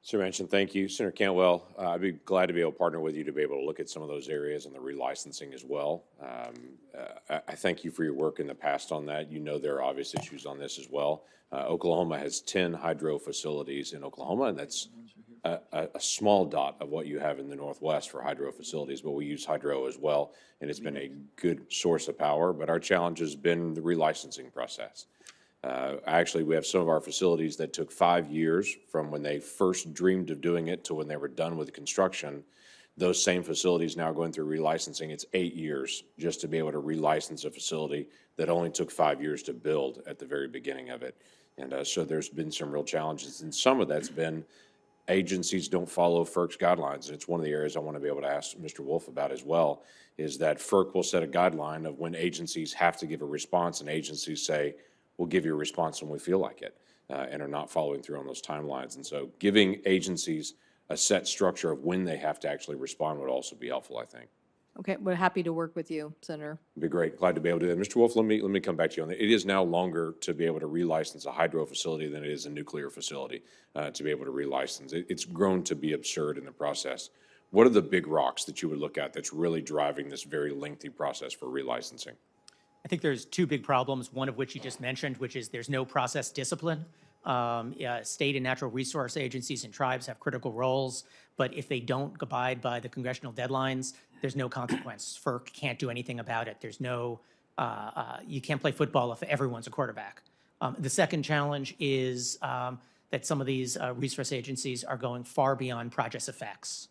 Senator Manchin, thank you. Senator Cantwell, I'd be glad to be able to partner with you to be able to look at some of those areas and the relicensing as well. I thank you for your work in the past on that. You know there are obvious issues on this as well. Oklahoma has 10 hydro facilities in Oklahoma, and that's a small dot of what you have in the Northwest for hydro facilities, but we use hydro as well, and it's been a good source of power. But our challenge has been the relicensing process. Actually, we have some of our facilities that took 5 years from when they first dreamed of doing it to when they were done with construction. Those same facilities now going through relicensing. It's 8 years just to be able to relicense a facility that only took 5 years to build at the very beginning of it. And so there's been some real challenges, and some of that's been agencies don't follow FERC's guidelines. And it's one of the areas I want to be able to ask Mr. Wolf about as well, is that FERC will set a guideline of when agencies have to give a response, and agencies say, we'll give you a response when we feel like it, and are not following through on those timelines. And so giving agencies a set structure of when they have to actually respond would also be helpful, I think. Okay, we're happy to work with you, Senator. It'd be great. Glad to be able to do that. Mr. Wolf, let me come back to you on that. It is now longer to be able to relicense a hydro facility than it is a nuclear facility to be able to relicense. It's grown to be absurd in the process. What are the big rocks that you would look at that's really driving this very lengthy process for relicensing? I think there's two big problems, one of which you just mentioned, which is there's no process discipline. State and natural resource agencies and tribes have critical roles, but if they don't abide by the congressional deadlines, there's no consequence. FERC can't do anything about it. There's no, you can't play football if everyone's a quarterback. The second challenge is that some of these resource agencies are going far beyond project effects.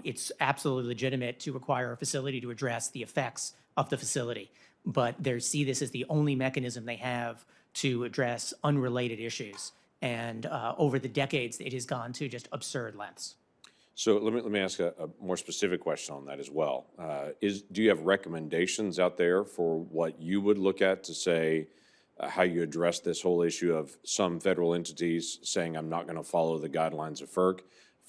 It's absolutely legitimate to require a facility to address the effects of the facility, but they see this as the only mechanism they have to address unrelated issues. And over the decades, it has gone to just absurd lengths. So let me ask a more specific question on that as well. Do you have recommendations out there for what you would look at to say how you address this whole issue of some federal entities saying, I'm not going to follow the guidelines of FERC?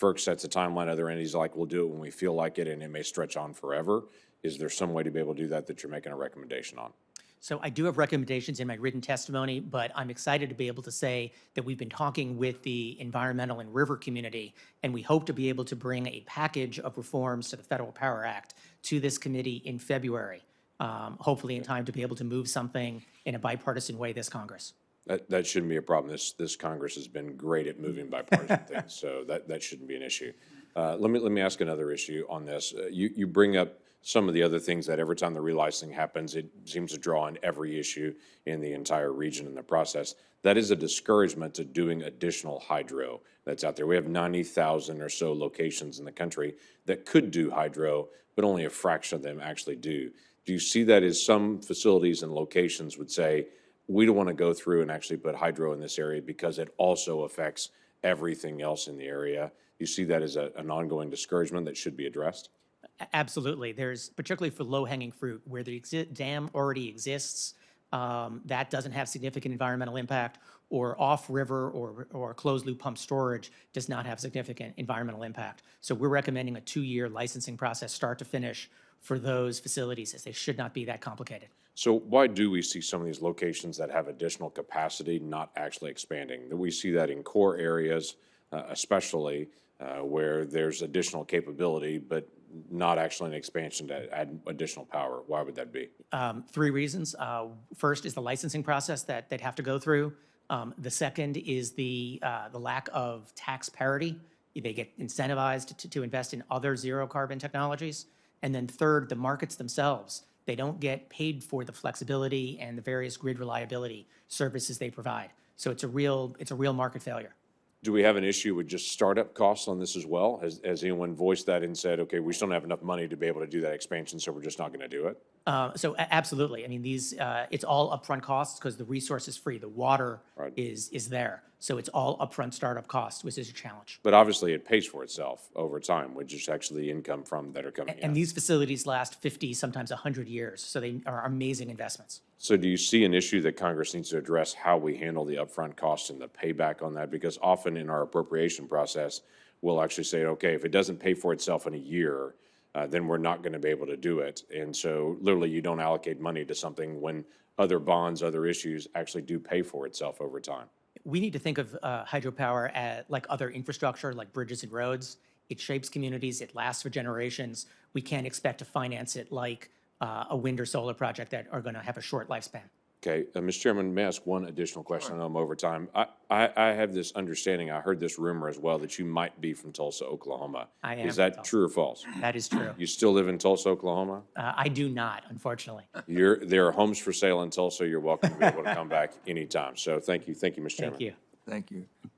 FERC sets a timeline, other entities like, we'll do it when we feel like it, and it may stretch on forever. Is there some way to be able to do that you're making a recommendation on? So I do have recommendations in my written testimony, but I'm excited to be able to say that we've been talking with the environmental and river community, and we hope to be able to bring a package of reforms to the Federal Power Act to this committee in February, hopefully in time to be able to move something in a bipartisan way this Congress. That shouldn't be a problem. This Congress has been great at moving bipartisan things, so that shouldn't be an issue. Let me ask another issue on this. You bring up some of the other things that every time the relicensing happens, it seems to draw on every issue in the entire region in the process. That is a discouragement to doing additional hydro that's out there. We have 90,000 or so locations in the country that could do hydro, but only a fraction of them actually do. Do you see that as some facilities and locations would say, we don't want to go through and actually put hydro in this area because it also affects everything else in the area? You see that as an ongoing discouragement that should be addressed? Absolutely. There's, particularly for low-hanging fruit, where the dam already exists, that doesn't have significant environmental impact, or off-river or closed-loop pump storage does not have significant environmental impact. So we're recommending a 2-year licensing process, start to finish, for those facilities, as they should not be that complicated. So why do we see some of these locations that have additional capacity not actually expanding? We see that in core areas, especially where there's additional capability, but not actually an expansion to add additional power. Why would that be? 3 reasons. First is the licensing process that they'd have to go through. The second is the lack of tax parity. They get incentivized to invest in other zero carbon technologies. And then third, the markets themselves. They don't get paid for the flexibility and the various grid reliability services they provide. So it's a real market failure. Do we have an issue with just startup costs on this as well? Has anyone voiced that and said, okay, we just don't have enough money to be able to do that expansion, so we're just not going to do it? So absolutely. I mean, it's all upfront costs because the resource is free. The water is there. So it's all upfront startup costs, which is a challenge. But obviously it pays for itself over time, which is actually income from that are coming in. And these facilities last 50, sometimes 100 years. So they are amazing investments. So do you see an issue that Congress needs to address how we handle the upfront costs and the payback on that? Because often in our appropriation process, we'll actually say, okay, if it doesn't pay for itself in a year, then we're not going to be able to do it. And so literally you don't allocate money to something when other bonds, other issues actually do pay for itself over time. we need to think of hydropower as like other infrastructure, like bridges and roads. It shapes communities. It lasts for generations. We can't expect to finance it like a wind or solar project that are going to have a short lifespan. Okay, Mr. Chairman, may I ask one additional question? I know I'm over time. I have this understanding, I heard this rumor as well, that you might be from Tulsa, Oklahoma. I am Is from that Tulsa. true or false? That is true. You still live in Tulsa, Oklahoma? I do not, unfortunately. There are homes for sale in Tulsa. You're welcome to be able to come back anytime. So thank you, Mr. Chairman. Thank you. Thank you.